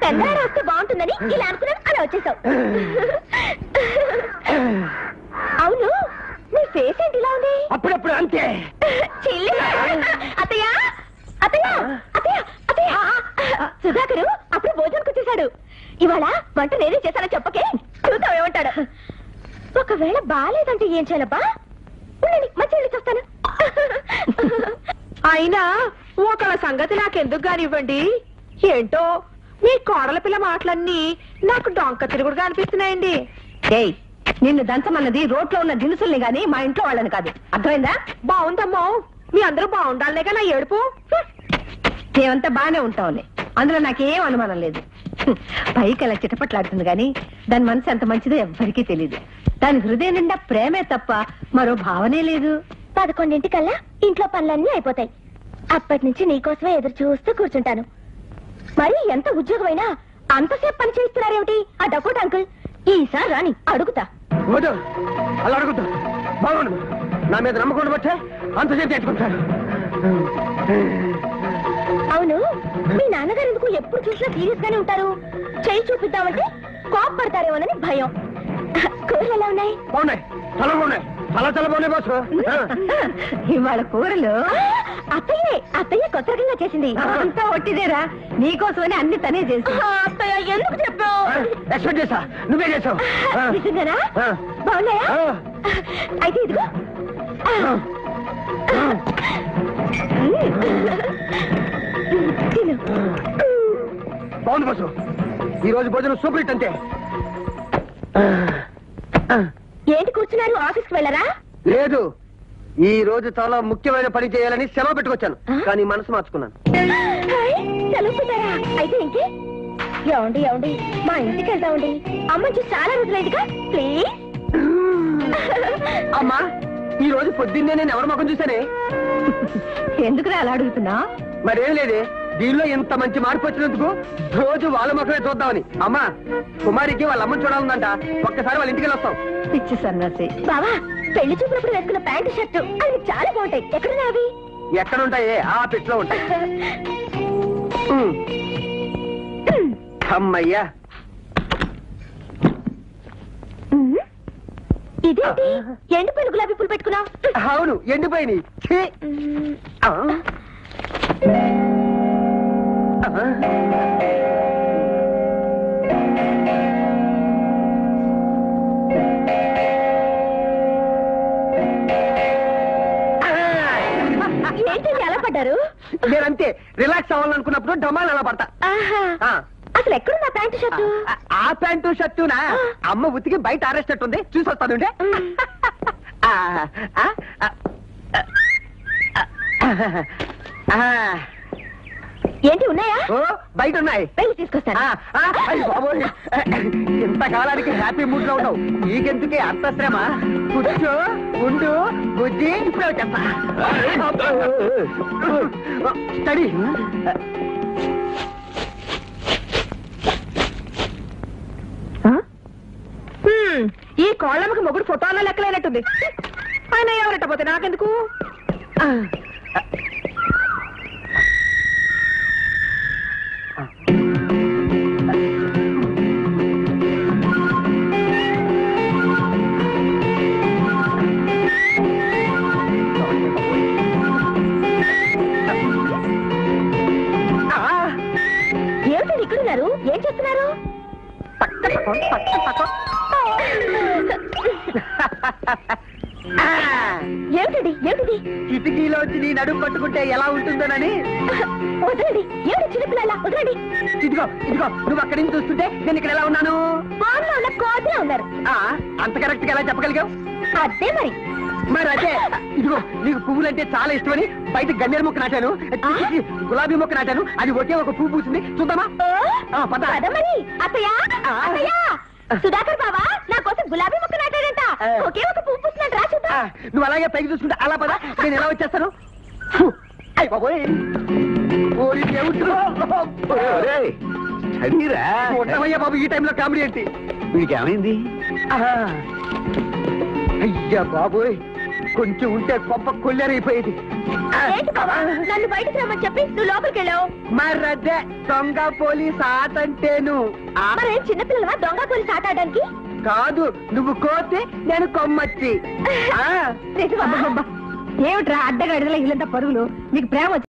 చంద్రాడు వస్తే బాగుంటుందని ఇలా అనుకున్నాను, అలా వచ్చేసావు. అవును, నీ ఫేస్ ఏంటి ఇలా ఉంది? అప్పుడప్పుడు అంతే. అత్తయ్య అత్తయ్య అత్తయ్య అత్తయ్య, సుధాకరు అప్పుడు భోజనానికి వచ్చేసాడు. ఇవాళ వంట నేనే చేశానో చెప్పకే, చూద్దాం ఏమంటాడు. ఒకవేళ బాగాలేదంటే ఏం చేయాలబ్బా? ఉండండి, మంచి వెళ్ళి చూస్తాను. అయినా ఒకళ్ళ సంగతి నాకెందుకు కానివ్వండి. ఏంటో మీ కోడల పిల్ల మాటలన్నీ నాకు డొంక తిరుగుడుగా అనిపిస్తున్నాయండి. ఏయ్, నిన్ను దంచమన్నది రోడ్లో ఉన్న దినుసుల్ని గాని మా ఇంట్లో వాళ్ళని కాదు, అర్థమైందా? బాగుందమ్మో, మీ అందరూ బాగుండాలనేగా నా ఏడుపు. మేమంతా బాగానే ఉంటాంలే, అందులో నాకేం అనుమానం లేదు. పైకి అలా చిటపట్లాడుతుంది గాని దాని మనసు ఎంత మంచిదో ఎవ్వరికీ తెలీదు. దాని హృదయం నిండా ప్రేమే తప్ప మరో భావనే లేదు. 11:00కల్లా ఇంట్లో పనులన్నీ అయిపోతాయి. అప్పటి నుంచి నీకోసమే ఎదురు చూస్తూ కూర్చుంటాను. మరి ఎంత ఉద్యోగమైనా అంతసేపు పని చేస్తున్నారేమిటి ఆ డకోట అంకుల్? ఈసారి రాని అడుగుతా. అలా అడుగుతా, బాగుండు. నా మీద నమ్మకం బట్టే అంతసేపు తెచ్చుకుంటాడు. అవును, మీ నాన్నగారు ఎందుకు ఎప్పుడు చూసినా సీరియస్ గానే ఉంటారు? చేయి చూపిద్దామంటే కోపడతారేమోనని భయం. కూరలు ఎలా ఉన్నాయి? బాగున్నాయి, చాలా బాగున్నాయి, చాలా చాలా బాగున్నాయి బాసు. ఇవాళ కూరలు అత్తయ్య కొత్త రకంగా చేసింది. అంతా ఒట్టిదేరా, నీకోసమని అన్ని తనే చేసి. అత్తయ్య ఎందుకు చెప్పావు? ఎక్స్పెక్ట్ చేసా, నువ్వే చేసావు. నిజంగానా? బాగున్నాయా? అయితే ఇదిగో. బాగుంది బాసు, ఈ రోజు భోజనం సూపర్ హిట్ అంతే. ఏంటి కూర్చున్నారు? ఆఫీస్కి వెళ్ళరా? లేదు, ఈ రోజు చాలా ముఖ్యమైన పని చేయాలని సెలవు పెట్టుకొచ్చాను, కానీ మనసు మార్చుకున్నాను. సెలవుతారా? అయితే ఇంకే ఏమండి మా ఇంటికి వెళ్దామండి. అమ్మని చూసి చాలా రోజులైందిగా, ప్లీజ్. అమ్మా, ఈ రోజు పొద్దున్నే నేను ఎవరి ముఖం చూసానే? ఎందుకురా అలా అడుగుతున్నా? మరేం లేదే, దీనిలో ఇంత మంచి మార్పు వచ్చినందుకు రోజు వాళ్ళ ముఖమే చూద్దామని. అమ్మా, కుమారికి వాళ్ళ అమ్మని చూడాలందంట, ఒక్కసారి వాళ్ళ ఇంటికి వెళ్ళొస్తాం. పిచ్చి సన్నాసి. బావా, పెళ్లి చూపునప్పుడు వేసుకున్న ప్యాంటు షర్టు అవి చాలా బాగుంటాయి. ఎక్కడున్నా అవి? ఎక్కడుంటాయే? ఆ పెట్లో ఉంటాయి. అమ్మయ్యా, ఇదేంటి ఎండిపోయిన గులాబీ పూలు పెట్టుకున్నావు? అవును, ఎండిపోయినాయి. ఏంటండి అలా పడ్డారు? నేనంతే, రిలాక్స్ అవ్వాలనుకున్నప్పుడు డమాలు అలా పడతా. అసలు ఎక్కడున్నా ప్యాంటు షర్టు? ఆ ప్యాంటు షర్టునా అమ్మ ఉతికి బయట ఆరేసేటట్టుంది, చూసి వస్తానుంటే. ఏంటి ఉన్నాయా? ఓ, బయట ఉన్నాయి, వెళ్ళి తీసుకొస్తాను. ఇంతకాలానికి హ్యాపీ మూడ్ లో ఉన్నావు, నీకెందుకే అంత శ్రమ? కూర్చో, ఉండు, బుజ్జి, ఇప్పుడే వచ్చేస్తా. స్టడీ. ఈ కోళ్ళమ్మకి మొగుడు ఫోటోలో లెక్కలేనట్టుంది. ఆయన ఎవరట్టపోతే నాకెందుకు? ఏమిటండి ఇక్కడున్నారు? ఏం చేస్తున్నారు? ఏమిటండి ఏమిటిది? కిటికీలో వచ్చి నీ నడుము పట్టుకుంటే ఎలా ఉంటుందోనని. వదలండి, ఏమిటి చిన్నపిల్లల? వదలండి. ఇదిగో ఇదిగో, నువ్వు అక్కడి నుంచి చూస్తుంటే నేను ఇక్కడ ఎలా ఉన్నాను? బాగా ఉన్న కోతిలో ఉన్నారు. అంత కరెక్ట్ గా ఎలా చెప్పగలిగావు? అదే మరి. మరి అదే, ఇదిగో నీకు పువ్వులు అంటే చాలా ఇష్టమని బయట గన్నేరు మొక్క నాటాను, గులాబీ మొక్క నాటాను, అది ఒకే ఒక పువ్వు పూసింది, చూద్దామా? మరి అత్తయ్య అత్తయ్య, సుధాకర్ బావా నా కోసం గులాబీ మొక్క నాటాడంట, ఒకే ఒక పువ్వు పూసినట్టు రా చూద్దాం. నువ్వు అలాగే పైకి చూసుకుంటే అలా పదా, నేను ఎలా వచ్చేస్తాను? అయ్య బాబోయ్, ఉండవయ్యా బాబు, ఈ టైంలో కామెడీ ఏంటి? వీడికి ఏమైంది? అయ్యా బాబోయ్, కొంచెం ఉంటే కొంప కొల్లేరైపోయేది. ఏంటి బావా నన్ను బయటికి రమ్మని చెప్పి నువ్వు లోపలికి వెళ్ళావు? మరదే దొంగ పోలీస్ ఆట అంటేను. మరేం చిన్నపిల్లలవా దొంగ పోలీస్ ఆట ఆడడానికి? కాదు, నువ్వు కోతే నేను కొమ్మచ్చి. అబ్బబ్బబ్బా. ఏమిట్రా అడ్డగాడిదల ఇల్లంతా పరుగులు? నీకు ప్రేమ